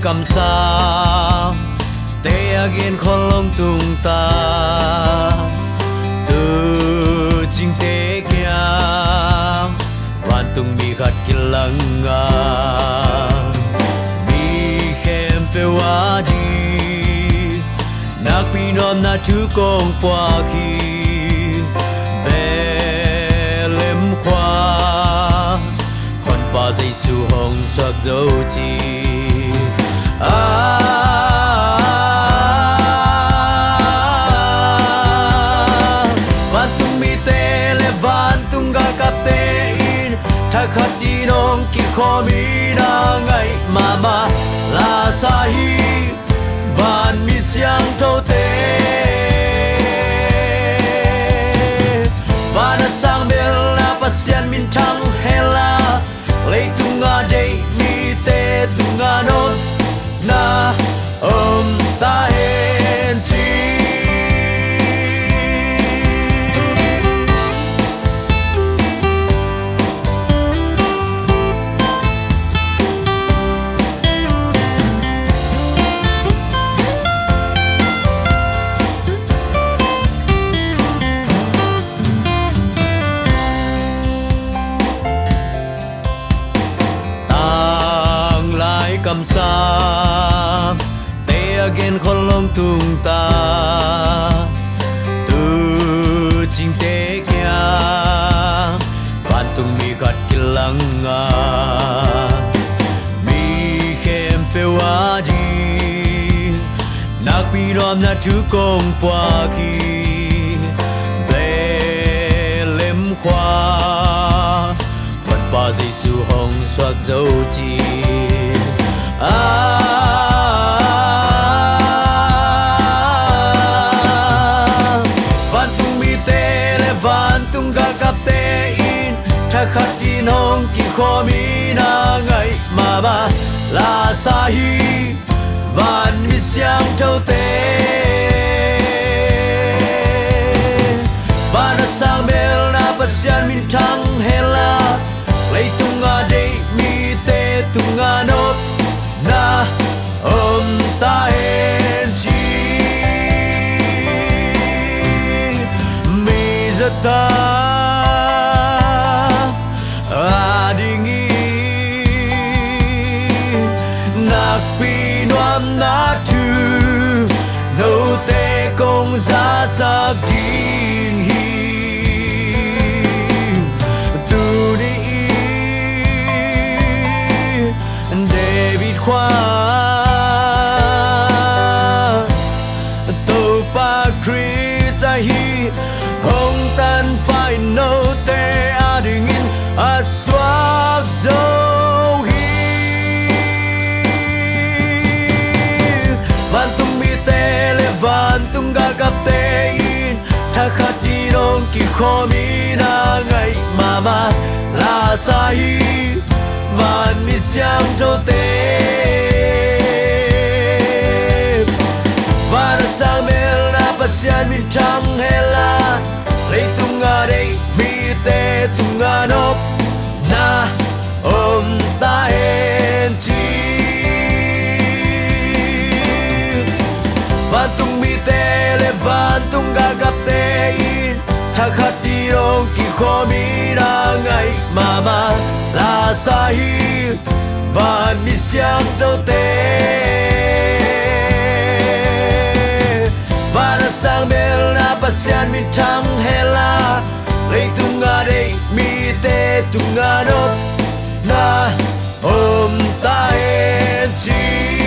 cầm sa te again kholong tung ta từ chính te kia van tung mi khat kilanga mi khem pe wa di nak pi nom na tu kong pwa khi belem khwa khon pa dây su hong soak dấu chi van tung mi te le van tung ga kap te in tha khat di nong ki kho mi na ngai mama la sa hi van mi siang thâu te van sang bel na pasian min thang hela lei tunga dei mi te tunga non na ta hen chi cầm sa te again kholong tung ta từ chính te kia van tung mi gat kilanga mi khem pe wa di nak pi rom na tu kong pwa ki belem khwa van pa dây su hong soak dấu chi van tung mi te le van tung ga kap te in tha khat di nong ki kho mi na ngai ma ba la sa hi van mi siang thâu te van sang bel na pasian min thang hela lei tunga dei mi te tunga no na ta hen chi mi zata adingi nak pi nuam na tu no te kong za sak ding hi tu ni David Khoa tô pa Chris hi hong tan pai no te ading in a swag zo hi van tung mi te le van tung ga kap te in tha khat di dong ki kho mi na ngai mama la sa hi van mi siang thâu te van sang bel na pasian min thang hela lei tunga dei mi te tunga nop na ta hen chi van tung mi te le van tung ga kap te in tha khat di dong ki kho mi na ngai mama la sa hi van mi siang thâu te van sang bel na pasian min thang hela lei tunga dei mi te tunga nop na ta hen chi